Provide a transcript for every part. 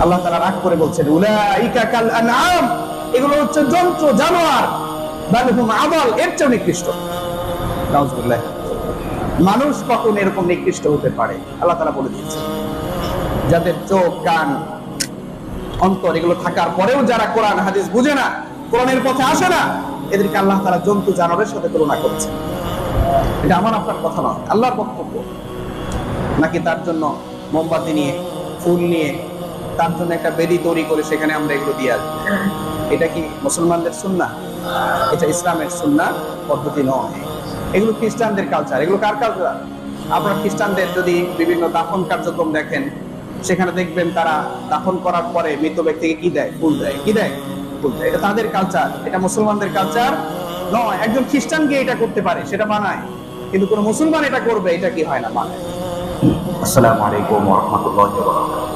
আল্লাহ তাআলা রাগ করে বলছেন উলাইকা কাল আনআম, এগুলো হচ্ছে জন্তু জানোয়ার, বাল হুম আদাল, এর চেয়ে নিকৃষ্ট। নাউজুবিল্লাহ। মানুষ কখন এরকম নিকৃষ্ট হতে পারে? আল্লাহ তাআলা বলে দিয়েছেন, যাদের চোখ কান অন্তর এগুলো থাকার পরেও যারা কোরআন হাদিস বুঝে না, কোরআনের পথে আসে না, এদেরকে আল্লাহ তাআলা জন্তু জানোয়ারের সাথে তুলনা করেছেন। এটা আমার আপনার কথা নয়, আল্লাহর বক্তব্য। নাকি তার জন্য মোমবাতি নিয়ে, ফুল নিয়ে, তার জন্য একটা বেদি তৈরি করে সেখানে আমরা এগুলো দিয়ে আসবো? এটা কি মুসলমানদের সুন্নাহ? এটা ইসলামের সুন্নাহ পদ্ধতি নয়। এগুলো খ্রিস্টানদের কালচার। এগুলো কার কালচার? আপনারা খ্রিস্টানদের যদি বিভিন্ন দাফন কার্যক্রম দেখেন, সেখানে দেখবেন তারা দাফন করার পরে মৃত ব্যক্তিকে কি দেয়? ফুল দেয়। কি দেয়? ফুল দেয়। এটা তাদের কালচার, এটা মুসলমানদের কালচার নয়। একজন খ্রিস্টান গিয়ে এটা করতে পারে, সেটা মানায়, কিন্তু কোন মুসলমান এটা করবে, এটা কি হয় না? মানায়। আসসালামু আলাইকুম ওয়া রাহমাতুল্লাহি ওয়া বারাকাতুহু।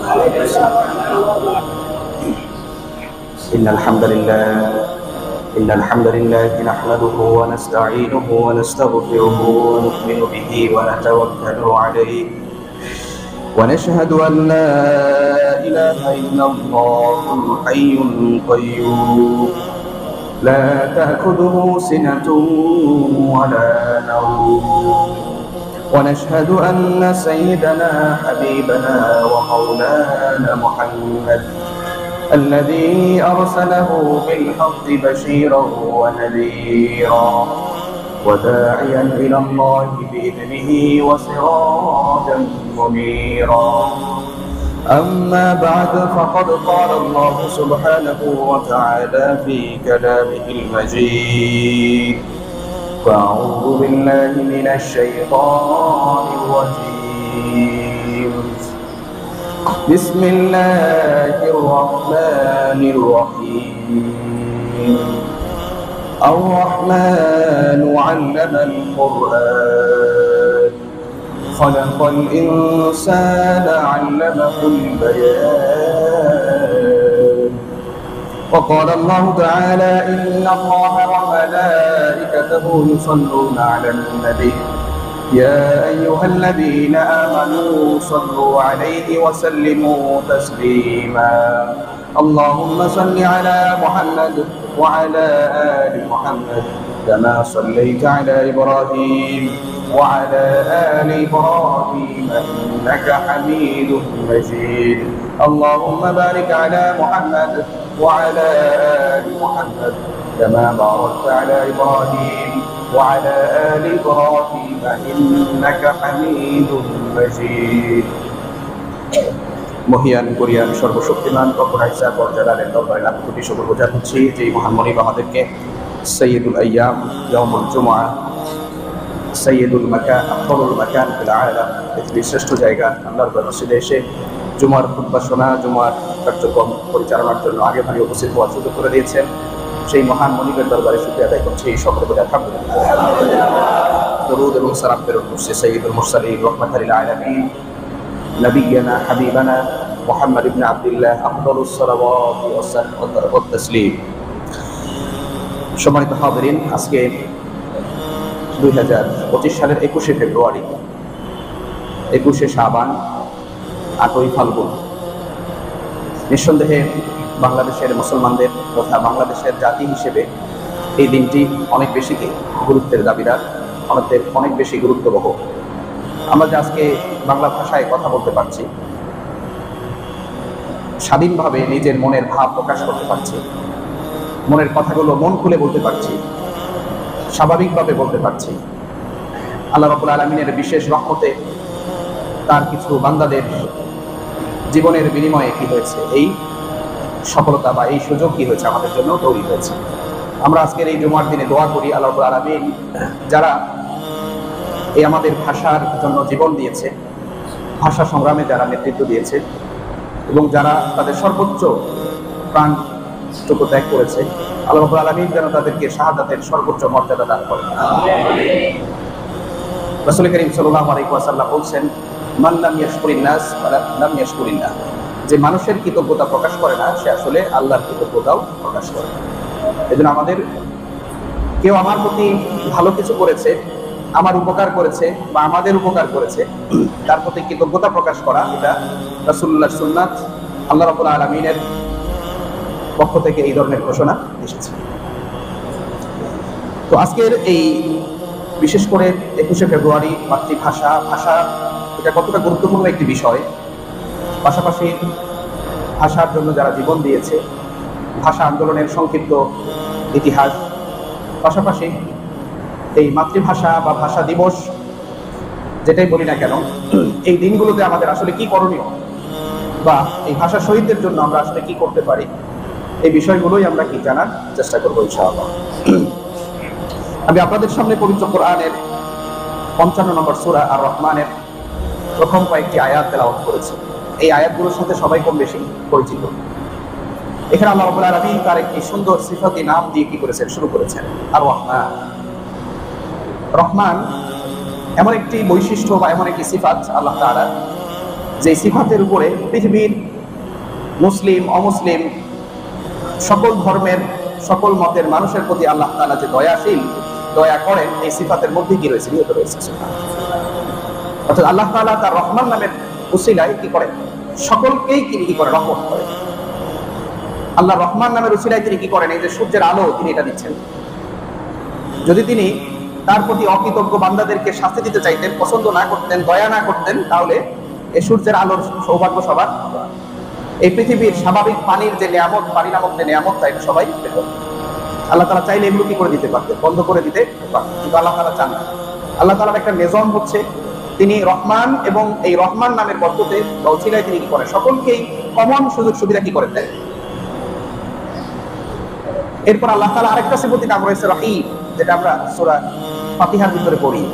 ইন্নাল হামদুলিল্লাহ নাহমাদুহু ওয়া নাস্তাঈনুহু ওয়া নাস্তাগফিরুহু ওয়া নু'মিনু বিহি ওয়া নাতাওয়াক্কালু আলাইহি ওয়া নাশহাদু আন লা ইলাহা ইল্লাল্লাহুল হাইয়ুল কাইয়্যুম লা তা'খুযুহু সিনাতুন ওয়া লা নাওম ونشهد أن سيدنا حبيبنا ومولانا محمد الذي أرسله بالحق بشيرا ونذيرا وداعيا إلى الله بإذنه وسراجا منيرا أما بعد فقد قال الله سبحانه وتعالى في كلامه المجيد فأعوذ بالله من الشيطان الرجيم بسم الله الرحمن الرحيم الرحمن علم القرآن خلق الإنسان علمه البيان وقال الله تعالى إن الله وملائكته يصلون على النبي يا أيها الذين آمنوا صلوا عليه وسلموا تسليما اللهم صل على محمد وعلى آل محمد كما صليت على إبراهيم وعلى آل إبراهيم إنك حميد مجيد اللهم بارك على محمد وعلى آل محمد كما باركت على إبراهيم وعلى آل إبراهيم إنك حميد مجيد মহিয়ান কোরিয়ান সর্বশক্তিমান কখনাইসা পর্যালালের দরবারে লাখ কোটি শুকর গুজার হচ্ছি যে মহান মনিব আমাদেরকে সৈয়দুল আইয়াম ইয়াউমুল জুমআ সৈয়দুল মাকান আফদলুল মাকান ফিল আলাম, পৃথিবীর শ্রেষ্ঠ জায়গা আল্লাহর মসজিদে এসে জুমার খুতবা শোনা, জুমার কার্যক্রম পরিচালনার জন্য আগে ভাগে উপস্থিত হওয়ার সুযোগ করে দিয়েছেন। সেই মহান মনিবের দরবারে শুকরিয়া আদায় করছি। এই সকলে বলে আলহামদুলিল্লাহ। দরুদ এবং সালাম প্রেরণ করছি সাইয়্যিদুল মুরসালিন রাহমাতাল লিল আলামিন নবিয়্যানা হাবিবানা মুহাম্মদ ইবনে আব্দুল্লাহ আফদালুস সালাওয়াতি ওয়াস তাসলিম। সম্মানিত হাজিরিন, আজকে 2025 সালের 21শে ফেব্রুয়ারি, 21শে শাবান, 8ই ফাল্গুন। নিঃসন্দেহে বাংলাদেশের মুসলমানদের তথা বাংলাদেশের জাতি হিসেবে এই দিনটি অনেক বেশি গুরুত্বের দাবিদার, অনেক বেশি গুরুত্ববহ। আমরা যে আজকে বাংলা ভাষায় কথা বলতে পারছি, স্বাধীনভাবে নিজের মনের ভাব প্রকাশ করতে পারছি, মনের কথাগুলো মন খুলে বলতে পারছি, স্বাভাবিকভাবে বলতে পারছি, আল্লাহ রাব্বুল আলামিনের বিশেষ রহমতে তার কিছু বান্দাদের জীবনের বিনিময়ে কি হয়েছে, এই সফলতা বা এই সুযোগ কি হয়েছে আমাদের জন্য তৈরি হয়েছে। আমরা আজকের এই জুমার দিনে দোয়া করি আল্লাহ রাব্বুল আলামিন যারা এই আমাদের ভাষার জন্য জীবন দিয়েছে, ভাষা সংগ্রামে যারা নেতৃত্ব দিয়েছে এবং যারা তাদের সর্বোচ্চ প্রাণটুকু ত্যাগ করেছে, আল্লাহ রাব্বুল আলামিন যেন তাদেরকে শাহাদাতের সর্বোচ্চ মর্যাদা দান করেন। রাসূল করিম সাল্লাল্লাহু আলাইহি ওয়াসাল্লাম বলছেন, মান লাম ইয়াশকুরিন নাস লাম ইয়াশকুরিল্লাহ, যে মানুষের কৃতজ্ঞতা প্রকাশ করে না সে আসলে আল্লাহর কৃতজ্ঞতাও প্রকাশ করে না। এজন্য আমাদের কেউ আমার প্রতি ভালো কিছু করেছে, আমার উপকার করেছে বা আমাদের উপকার করেছে, তার প্রতি কৃতজ্ঞতা প্রকাশ করা এটা রাসূলুল্লাহর সুন্নাত আল্লাহ রাব্বুল আলামিনের পক্ষ থেকে এই ধরনের ঘোষণা এসেছে। তো আজকের এই বিশেষ করে 21শে ফেব্রুয়ারি মাতৃভাষা, ভাষা এটা কতটা গুরুত্বপূর্ণ একটি বিষয়, পাশাপাশি ভাষার জন্য যারা জীবন দিয়েছে, ভাষা আন্দোলনের সংক্ষিপ্ত ইতিহাস, পাশাপাশি এই মাতৃভাষা বা ভাষা দিবস যেটাই বলি না কেন, এই দিনগুলোতে আমাদের আসলে কি করণীয় বা এই ভাষা শহীদদের জন্য আমরা আসলে কি করতে পারি, এই বিষয়গুলোই আমরা কি জানার চেষ্টা করবো ইনশাআল্লাহ। আমি আপনাদের সামনে পবিত্র কোরআনের 55 নম্বর সূরা আর রহমানের প্রথম কয়েকটি আয়াত তেলাওয়াত করেছি। এই আয়াতগুলোর সাথে সবাই কম বেশি পরিচিত। এখানে আল্লাহ রাব্বুল আলামিন তার একটি সুন্দর সিফাতি নাম দিয়ে কি করেছেন, শুরু করেছেন আর রহমান। রহমান এমন একটি বৈশিষ্ট্য বা এমন একটি সিফাত আল্লাহ তাআলা, যে সিফাতের উপরে পৃথিবীর মুসলিম অমুসলিম সকল ধর্মের সকল মতের মানুষের প্রতি আল্লাহ তাআলা যে দয়াশীল, দয়া করেন, এই সিফাতের মধ্যে কি রয়েছে, নিহিত রয়েছে। অর্থাৎ আল্লাহ তাআলা তার রহমান নামের উসিলায় কি করেন, সকলকেই কি করে, রহমত করেন। আল্লাহ রহমান নামের উসিলায় তিনি কি করেন, এই যে সূর্যের আলো তিনি এটা দিচ্ছেন। যদি তিনি তার প্রতি অকৃতজ্ঞ বান্দাদেরকে শাস্তি দিতে চাইতেন, পছন্দ না করতেন, দয়া না করতেন, তাহলে এই সূর্যের আলোর সৌভাগ্য সবার, এই পৃথিবীর স্বাভাবিক পানির যে নিয়ামত, পানি নামক যে নিয়ামত, তাই সবাই পেত। আল্লাহ তাআলা চাইলে এগুলো কি করে দিতে পারতেন, বন্ধ করে দিতে পারতেন, কিন্তু আল্লাহ তাআলা চান না। আল্লাহ তাআলার একটা নিজাম হচ্ছে, তিনি রহমান এবং এই রহমান নামের বরকতে বা উসিলায় তিনি কি করেন, সকলকেই কমন সুযোগ সুবিধা কি করে দেয়। এরপর আল্লাহ তাআলা আরেকটা সিফাতি নাম রয়েছে রহিম, যেটা আমরা সূরা ফাতিহার ভিতরে পড়ি,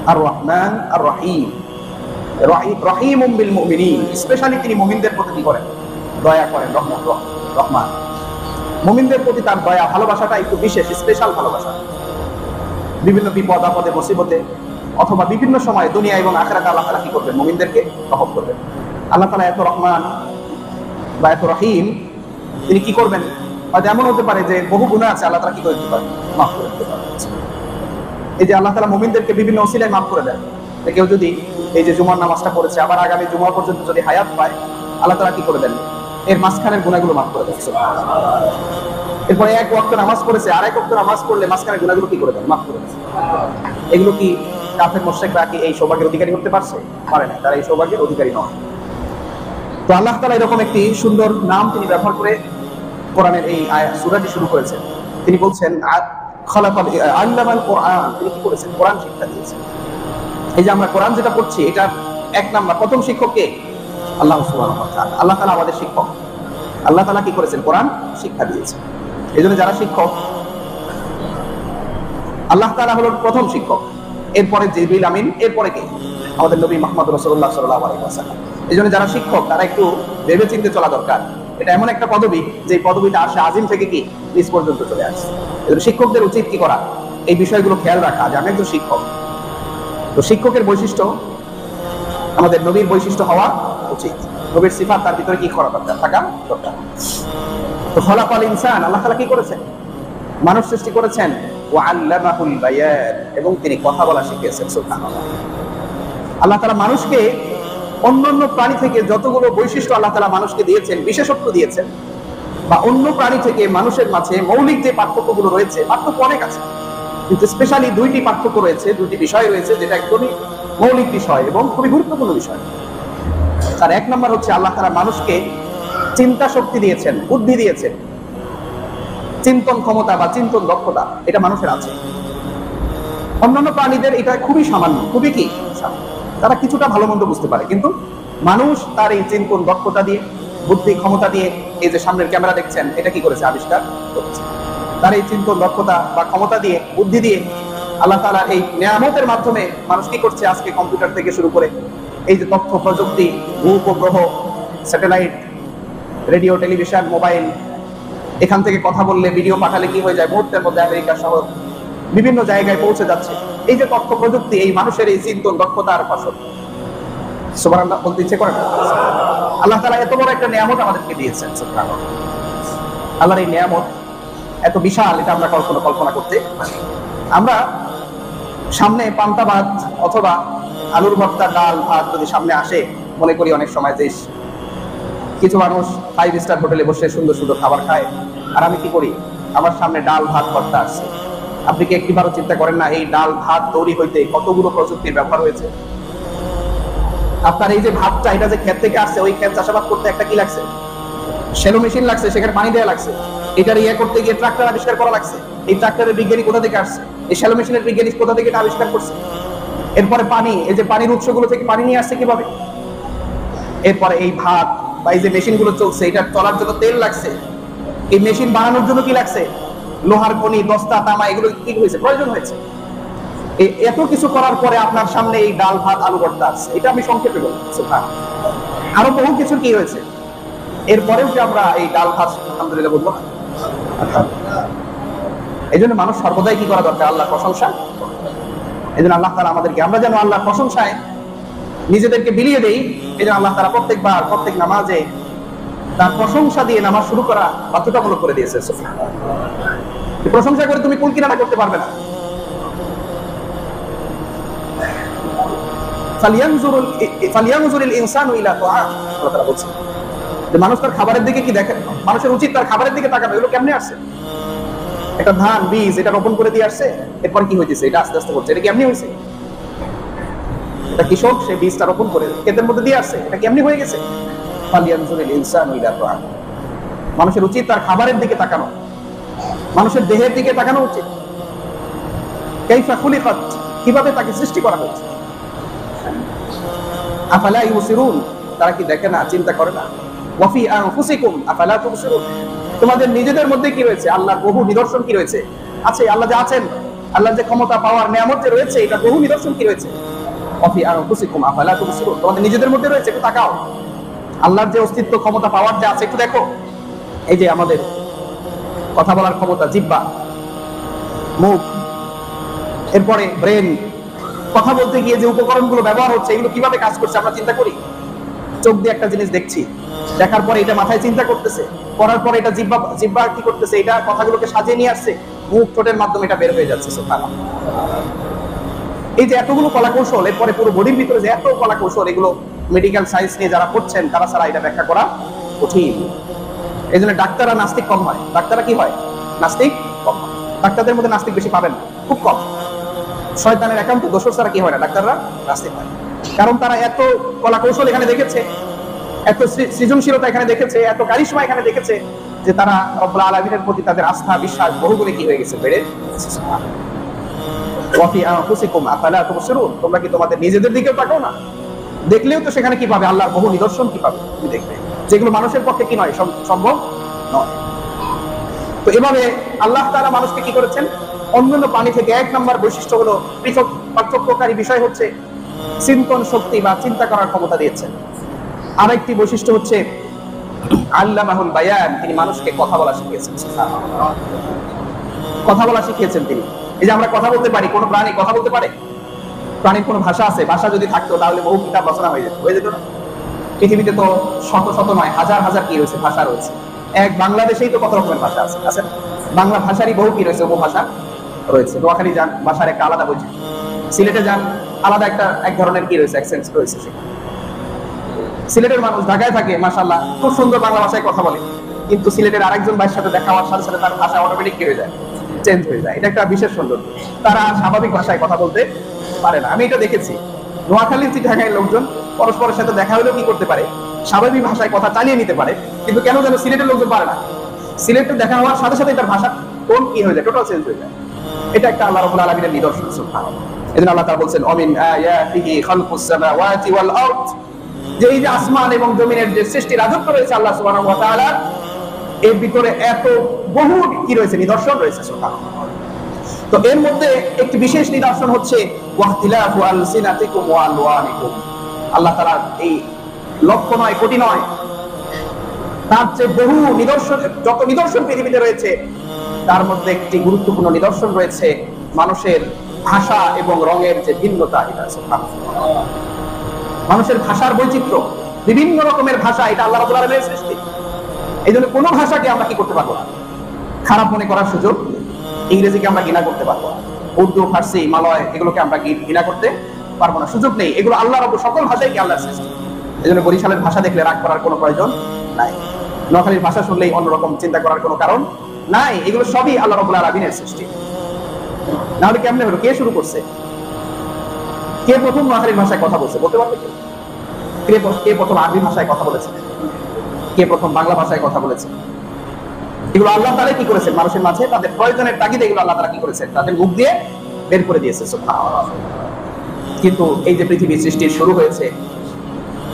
আর রহমান আর রহিম। রহিমুম বিল মুমিনিন, স্পেশালি তিনি মুমিনদের প্রতি কি করেন, দয়া করেন। রহমান মুমিনদের প্রতি তার দয়া, ভালোবাসাটা একটু বিশেষ, স্পেশাল ভালোবাসা। বিভিন্ন বিপদ আপদে, মুসিবতে অথবা বিভিন্ন সময় দুনিয়া এবং আখিরাতে আল্লাহ তাআলা কি করবেন, মুমিনদেরকে রহমত করবেন। আল্লাহ তাআলা এত রহমান বা এত রহিম, তিনি কি করবেন, হয়তো এমন হতে পারে যে বহু গুনাহ আছে, আল্লাহ তাআলা কি করে দিতে পারেন, মাফ করে দিতে পারেন। এই যে আল্লাহ তাআলা মুমিনদেরকে বিভিন্ন ওসিলায় মাফ করে দেন। কেউ যদি এই যে জুমার নামাজটা পড়েছে, আবার আগামী জুমা পর্যন্ত যদি হায়াত পায়, আল্লাহ তাআলা কি করে দেন, এর মাঝখানের গুনাহগুলো মাফ করে দেন। এরপরে এক ওয়াক্ত নামাজ পড়েছে, আরেক ওয়াক্ত নামাজ পড়লে মাঝখানের গুনাহগুলো কি করে দেন, মাফ করে দেন। এগুলো কি কাফের মুশরিকরা কি এই সৌভাগ্যের অধিকারী হতে পারছে? পারে না, তারা এই সৌভাগ্যের অধিকারী নয়। তো আল্লাহ তাআলা এরকম একটি সুন্দর নাম তিনি ব্যবহার করে কোরআনের এই সূরাটি শুরু করেছেন। তিনি বলছেন আল্লামাল কোরআন, তিনি কি করেছেন, কোরআন শিক্ষা দিয়েছেন। এই যে আমরা কোরআন যেটা পড়ছি, এটা এক নাম্বার প্রথম শিক্ষক কে, আল্লাহ সুবহানাহু ওয়া তাআলা। আল্লাহ তাআলা আমাদের শিক্ষক। আল্লাহ তাআলা কি করেছেন, কোরআন শিক্ষা দিয়েছেন। এই জন্য যারা শিক্ষক, আল্লাহ তাআলা হলো প্রথম শিক্ষক, এরপরে জিবরিল আমিন, এরপরে কে, আমাদের নবী মুহাম্মদ রাসূলুল্লাহ সাল্লাল্লাহু আলাইহি ওয়াসাল্লাম। এই জন্য যারা শিক্ষক, তারা একটু ভেবে চিন্তে চলা দরকার। এটা এমন একটা পদবী, যে পদবীটা আরশে আজিম থেকে কি নিচ পর্যন্ত চলে আসছে। এজন্য শিক্ষকদের উচিত কি করা, এই বিষয়গুলো খেয়াল রাখা, যে আমি একজন শিক্ষক। তো শিক্ষকের বৈশিষ্ট্য আমাদের নবীর বৈশিষ্ট্য হওয়া উচিত। নবীর সিফাত তার ভিতরে কি করা দরকার, থাকা দরকার। তো খলাকাল ইনসান, আল্লাহ তাআলা কি করেছেন, মানুষ সৃষ্টি করেছেন, ওয়া আল্লামাহুল বায়ান, এবং তিনি কথা বলা শিখিয়েছেন। সুবহানাল্লাহ। আল্লাহ তাআলা মানুষকে অন্যান্য প্রাণী থেকে যতগুলো বৈশিষ্ট্য আল্লাহ তাআলা মানুষকে দিয়েছেন, বিশেষত্ব দিয়েছেন, বা অন্য প্রাণী থেকে মানুষের মাঝে মৌলিক যে পার্থক্যগুলো রয়েছে, পার্থক্য অনেক আছে, কিন্তু স্পেশালি দুইটি পার্থক্য রয়েছে, দুইটি বিষয় রয়েছে, যেটা একদমই মৌলিক বিষয় এবং খুবই গুরুত্বপূর্ণ বিষয়। তার এক নম্বর হচ্ছে, আল্লাহ তাআলা মানুষকে চিন্তা শক্তি দিয়েছেন, বুদ্ধি দিয়েছেন, চিন্তন ক্ষমতা বা চিন্তন দক্ষতা, এটা মানুষের আছে। অন্যান্য প্রাণীদের এটা খুবই সামান্য, খুবই কি সামান্য, তারা কিছুটা ভালো মন্দ বুঝতে পারে, কিন্তু মানুষ তার এই চিন্তন দক্ষতা দিয়ে, বুদ্ধি ক্ষমতা দিয়ে, এই যে সামনের ক্যামেরা দেখছেন, এটা কি করেছে, আবিষ্কার করেছে। তার এই চিন্তন দক্ষতা বা ক্ষমতা দিয়ে, বুদ্ধি দিয়ে আল্লাহ তাআলা এই নিয়ামতের মাধ্যমে মানুষ কি করছে, আজকে কম্পিউটার থেকে শুরু করে এই যে তথ্য প্রযুক্তি, ভূ-উপগ্রহ, স্যাটেলাইট, রেডিও, টেলিভিশন, মোবাইল, এখান থেকে কথা বললে, ভিডিও পাঠালে কি হয়ে যায়, মুহূর্তের মধ্যে আমেরিকা সহ বিভিন্ন জায়গায় পৌঁছে যাচ্ছে। এই যে তথ্য প্রযুক্তি, এই মানুষের এই চিন্তন দক্ষতার ফসল। সুবহানাল্লাহ বলতে ইচ্ছে করে না? আল্লাহ তাআলা এত বড় একটা নিয়ামত আমাদেরকে দিয়েছেন। সুবহানাল্লাহ। আল্লাহর এই নিয়ামত এত বিশাল, এটা আমরা কল্পনা করতে পারি। আমরা সামনে পান্তা ভাত অথবা আলুর ভর্তা, ডাল ভাত যদি সামনে আসে, মনে করি অনেক সময় যে কিছু মানুষ 5 স্টার হোটেলে বসে সুন্দর সুন্দর খাবার খায়, আর আমি কি করি, আমার সামনে ডাল ভাত ভর্তা আসছে। আপনি কি একটিবারও চিন্তা করেন না এই ডাল ভাত তৈরি হইতে কতগুলো প্রযুক্তির ব্যবহার হয়েছে? আপনার এই যে ভাতটা, এটা যে ক্ষেত থেকে আসছে, ওই ক্ষেত চাষাবাদ করতে একটা কি লাগছে, শ্যালো মেশিন লাগছে, সেখানে পানি দেওয়া লাগছে। এটার করতে গিয়ে ট্রাক্টর আবিষ্কার করা লাগছে। এই ট্রাক্টরের বিজ্ঞানী কোথা থেকে আসছে? এই শ্যালো মেশিনের বিজ্ঞানী কোথা থেকে এটা আবিষ্কার করছে? এরপরে পানি, এই যে পানির উৎসগুলো থেকে পানি নিয়ে আসছে কিভাবে? এরপরে এই ভাত বা এই যে মেশিনগুলো চলছে, এটা চলার জন্য তেল লাগছে। এই মেশিন বানানোর জন্য কি লাগছে? লোহার খনি, দস্তা, তামা, এগুলো কি হয়েছে, প্রয়োজন হয়েছে। এত কিছু করার পরে আপনার সামনে এই ডাল ভাত আলু ভর্তা আছে। এটা আমি সংক্ষেপে বলছি। আরো বহু কিছু কি হয়েছে, এরপরেও কি আমরা এই ডাল ভাত আলহামদুলিল্লাহ বলবো না? এই জন্য মানুষ সর্বদাই কি করা দরকার? আল্লাহর প্রশংসা। এই জন্য আল্লাহ তাআলা আমাদেরকে, আমরা যেন আল্লাহর প্রশংসায় নিজেদেরকে বিলিয়ে দেই। এই জন্য আল্লাহ তাআলা প্রত্যেকবার প্রত্যেক নামাজে তার প্রশংসা দিয়ে নামাজ শুরু করা বাধ্যতামূলক করে দিয়েছে। প্রশংসা করে তুমি কুল কিনারা করতে পারবে না। ফালিয়ানজুরিল ইনসানু ইলা তাআম, আল্লাহ তাআলা বলছেন যে মানুষ তার খাবারের দিকে কি দেখে, মানুষের উচিত তার খাবারের দিকে তাকানো। এগুলো কেমনে আসছে? একটা ধান বীজ, এটা রোপণ করে দিয়ে আসছে, এরপর কি হইতেছে, এটা আস্তে আস্তে হচ্ছে। এটা কেমনি হয়েছে? এটা কৃষক, সে বীজটা রোপণ করে ক্ষেতের মধ্যে দিয়ে আসছে, এটা কেমনি হয়ে গেছে? ফালিয়ানজুরিল ইনসানু ইলা তাআম, মানুষের উচিত তার খাবারের দিকে তাকানো, মানুষের দেহের দিকে তাকানো উচিত। কাইফা খুলিকাত, কিভাবে তাকে সৃষ্টি করা হয়েছে। আফালা ইউসিরুন, তারা কি দেখে না, চিন্তা করে না? ওয়াফি আনফুসিকুম আফালা তুবসিরুন, তোমাদের নিজেদের মধ্যে কি রয়েছে? আল্লাহর বহু নিদর্শন কি রয়েছে? আছে, আল্লাহ যে আছেন, আল্লাহর যে ক্ষমতা, পাওয়ার, নিয়ামত যে রয়েছে, এটা বহু নিদর্শন কি রয়েছে? ওয়াফি আনফুসিকুম আফালা তুবসিরুন, তোমাদের নিজেদের মধ্যে রয়েছে, একটু তাকাও। আল্লাহর যে অস্তিত্ব, ক্ষমতা, পাওয়ার যে আছে, একটু দেখো। এই যে আমাদের কথা বলার ক্ষমতা, জিহ্বা, মুখ, এরপরে ব্রেন, কথা বলতে গিয়ে যে উপকরণগুলো ব্যবহার হচ্ছে, এগুলো কিভাবে কাজ করছে আমরা চিন্তা করি? চোখ দিয়ে একটা জিনিস দেখছি, দেখার পরে এটা মাথায় চিন্তা করতেছে, করার পরে এটা জিহ্বা কি করতেছে, এটা কথাগুলোকে সাজিয়ে নিয়ে আসছে, মুখ ঠোঁটের মাধ্যমে এটা বের হয়ে যাচ্ছে। সুবহানাল্লাহ। এই যে এতগুলো কলা কৌশল, এরপরে পুরো বডির ভিতরে যে এত কলা কৌশল, এগুলো মেডিকেল সায়েন্স নিয়ে যারা পড়ছেন তারা ছাড়া এটা ব্যাখ্যা করা কঠিন। এই জন্য ডাক্তাররা নাস্তিক কম হয়। ডাক্তাররা কি হয়? নাস্তিক কম হয়। ডাক্তারদের মধ্যে নাস্তিক বেশি পাবেন না, খুব কম। শয়তানের একান্ত দোষর ছাড়া কি হয় না, ডাক্তাররা নাস্তিক হয়। কারণ তারা এত কলা কৌশল এখানে দেখেছে, এত সৃজনশীলতা এখানে দেখেছে, এত কারিশমা এখানে দেখেছে, যে তারা রব্বুল আলামিনের প্রতি তাদের আস্থা, বিশ্বাস বহুগুণে কি হয়ে গেছে, বেড়ে গেছে। ওয়াফি আনফুসিকুম আফালা তুবসিরুন, তোমরা কি তোমাদের নিজেদের দিকেও তাকাও না? দেখলেও তো সেখানে কি পাবে? আল্লাহর বহু নিদর্শন কি পাবে তুমি দেখবে, যেগুলো মানুষের পক্ষে কি নয়, সম্ভব নয়। তো এভাবে আল্লাহ তাআলা মানুষকে কি করেছেন? অন্যান্য প্রাণী থেকে এক নম্বর বৈশিষ্ট্য হলো, পৃথক পার্থক্যকারী বিষয় হচ্ছে চিন্তন শক্তি বা চিন্তা করার ক্ষমতা দিয়েছেন। আরেকটি বৈশিষ্ট্য হচ্ছে আল্লামাহুল বায়ান, তিনি মানুষকে কথা বলা শিখিয়েছেন। কথা বলা শিখিয়েছেন তিনি। এই যে আমরা কথা বলতে পারি, কোন প্রাণী কথা বলতে পারে? প্রাণীর কোন ভাষা আছে? ভাষা যদি থাকতো তাহলে বহু কিতাব রচনা হয়ে যেত না? পৃথিবীতে তো শত শত নয়, হাজার হাজার কি রয়েছে, ভাষা রয়েছে। এক বাংলাদেশেই তো কত রকমের ভাষা আছে। বাংলা ভাষারই বহু কি রয়েছে, উপভাষা রয়েছে। নোয়াখালী যান, ভাষার একটা আলাদা বৈচিত্র্য। সিলেটে যান, আলাদা এক ধরনের কি রয়েছে, অ্যাকসেন্ট রয়েছে। সিলেটের মানুষ ঢাকায় থাকে, মাশাআল্লাহ খুব সুন্দর বাংলা ভাষায় কথা বলে, কিন্তু সিলেটের আরেকজন ভাইয়ের সাথে দেখা হওয়ার সাথে সাথে তার ভাষা অটোমেটিক কি হয়ে যায়, চেঞ্জ হয়ে যায়। এটা একটা বিশেষ সৌন্দর্য। তারা স্বাভাবিক ভাষায় কথা বলতে পারে না। আমি এটা দেখেছি। নোয়াখালীর চিটাগাঁয়ের লোকজন পরস্পরের সাথে দেখা হলেও কি করতে পারে, স্বাভাবিক ভাষায় কথা চালিয়ে নিতে পারে, কিন্তু কেন যেন সিলেটের লোকজন পারে না। সিলেটে দেখা হওয়ার সাথে সাথে তার ভাষা কোন কি হয়ে যায়, টোটাল চেঞ্জ হয়ে যায়। এটা একটা আল্লাহ রাব্বুল আলামিনের নিদর্শন। সুবহানাল্লাহ। এজন্য আল্লাহ তাআলা বলেন, অমিন আয়াতিহি খালকুস সামাওয়াতি ওয়াল আরদ, যে এই যে আসমান এবং জমিনের যে সৃষ্টি রাজত্ব রয়েছে আল্লাহ সুবহানাহু ওয়া তাআলার, এর ভিতরে এত বহু কি রয়েছে, নিদর্শন রয়েছে। সুবহানাল্লাহ। তো এর মধ্যে একটি বিশেষ নিদর্শন হচ্ছে ওয়াহতিলাফু আলসিনাতিকুম ওয়া আলওয়ানিকুম। আল্লাহ তাআলা এই লক্ষ নয়, কোটি নয়, তার যে বহু নিদর্শন, যত নিদর্শন পৃথিবীতে রয়েছে তার মধ্যে একটি গুরুত্বপূর্ণ নিদর্শন রয়েছে মানুষের ভাষা এবং রঙের যে ভিন্নতা। এটা মানুষের ভাষার বৈচিত্র্য, বিভিন্ন রকমের ভাষা, এটা আল্লাহ রাব্বুল আলামিনের সৃষ্টি। এই জন্য কোনো ভাষাকে আমরা কি করতে পারবো না, খারাপ মনে করার সুযোগ। ইংরেজিকে আমরা ঘৃণা করতে পারবো না, উর্দু, ফার্সি, মালয়, এগুলোকে আমরা ঘৃণা করতে পারবো না, সুযোগ নেই। এগুলো আল্লাহ রাব্বুল, সকল ভাষাই কি আল্লাহর সৃষ্টি। এই জন্য বরিশালের ভাষা দেখলে রাগ করার কোনো প্রয়োজন নাই। নোয়াখালীর ভাষা শুনলেই অন্যরকম চিন্তা করার কোনো কারণ নাই। এগুলো সবই আল্লাহ রাব্বুল আলামিনের সৃষ্টি। নাহলে কেমনে হলো? কে শুরু করছে? কে প্রথম নোয়াখালীর ভাষায় কথা বলছে বলতে পারবে? কে প্রথম আরবি ভাষায় কথা বলেছে? কে প্রথম বাংলা ভাষায় কথা বলেছে? এগুলো আল্লাহ তাআলা কি করেছেন? মানুষের মাঝে তাদের প্রয়োজনের তাগিদে এগুলো আল্লাহ তাআলা কি করেছেন? তাদের মুখ দিয়ে বের করে দিয়েছে। সুবহানাল্লাহ। কিন্তু এই যে পৃথিবীর সৃষ্টির শুরু হয়েছে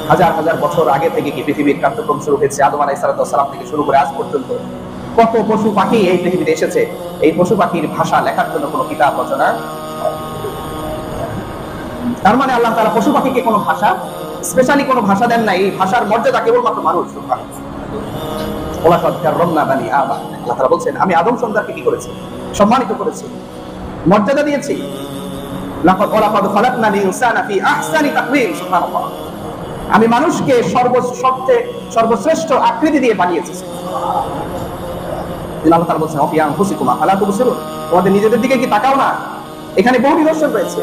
হাজার হাজার বছর আগে থেকে, কি পৃথিবীর কার্যক্রম শুরু হয়েছে আদম আলাইহিস সালাম থেকে শুরু করে আজ পর্যন্ত কত পশু পাখি এই পৃথিবীতে এসেছে। এই পশু পাখির ভাষা লেখার জন্য কোনো কিতাব রচনা, তার মানে আল্লাহ তাআলা পশু পাখিকে কোনো ভাষা, স্পেশালি কোনো ভাষা দেন না। এই ভাষার মর্যাদা কেবলমাত্র মানুষ। আল্লাহ তাআলা বলছেন, আমি আদম সন্তানকে কি করেছি? সম্মানিত করেছি, মর্যাদা দিয়েছি। আমি মানুষকে সর্বশ্রেষ্ঠ আকৃতি দিয়ে বানিয়েছি। আল্লাহ তাআলা বলছেন, তোমাদের নিজেদের দিকে কি তাকাও না? এখানে বহু নিদর্শন রয়েছে।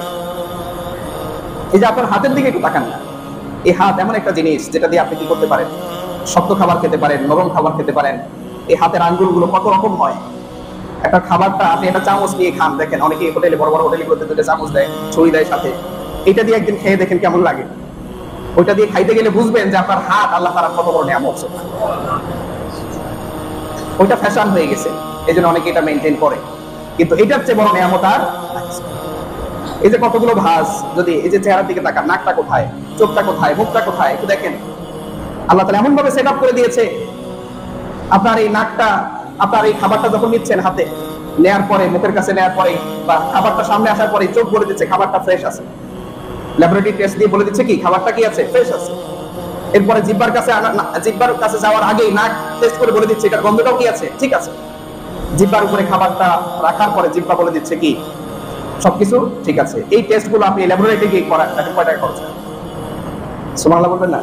এই যে আপনার হাতের দিকে একটু তাকান না। এই হাত এমন একটা জিনিস যেটা দিয়ে আপনি কি করতে পারেন? শক্ত খাবার খেতে পারেন, নরম খাবার খেতে পারেন। এই হাতের আঙ্গুলগুলো কত রকম হয়। একটা খাবারটা আপনি একটা চামচ নিয়ে খান, দেখেন অনেকে হোটেলে, বড় বড় হোটেলে করতে দুটো চামচ দেয়, ছুরি দেয় সাথে। এটা দিয়ে একদিন খেয়ে দেখেন কেমন লাগে। ওইটা দিয়ে খাইতে গেলে বুঝবেন যে আপনার হাত আল্লাহ তাআলার কত বড় নিয়ামত। ওইটা ফ্যাশন হয়ে গেছে, এই জন্য অনেকে এটা মেনটেন করে। কিন্তু এটার চেয়ে বড় নিয়ামত আর এই যে কতগুলো ভাঁজ, যদি এই যে চেহারার দিকে তাকান, নাকটা কোথায়, চোখটা কোথায়, মুখটা কোথায় একটু দেখেন। আল্লাহ তাআলা এমন ভাবে সেট আপ করে দিয়েছে, আপনার এই নাকটা, আপনার এই খাবারটা যখন নিচ্ছেন হাতে নেয়ার পরে, মুখের কাছে নেয়ার পরে, বা খাবারটা সামনে আসার পরে চোখ বলে দিচ্ছে খাবারটা ফ্রেশ আছে। ল্যাবরেটরি টেস্ট দিয়ে বলে দিচ্ছে কি খাবারটা কি আছে, ফ্রেশ আছে। এরপরে জিহ্বার কাছে যাওয়ার আগেই নাক টেস্ট করে বলে দিচ্ছে এটার গন্ধটাও কি আছে, ঠিক আছে। জিহ্বার উপরে খাবারটা রাখার পরে জিহ্বা বলে দিচ্ছে কি সবকিছু ঠিক আছে। এই টেস্টগুলো আপনি ল্যাবরেটরিতে গিয়ে করান, তাকে কয় টাকা খরচ হয়? সুবহানাল্লাহ বলবেন না?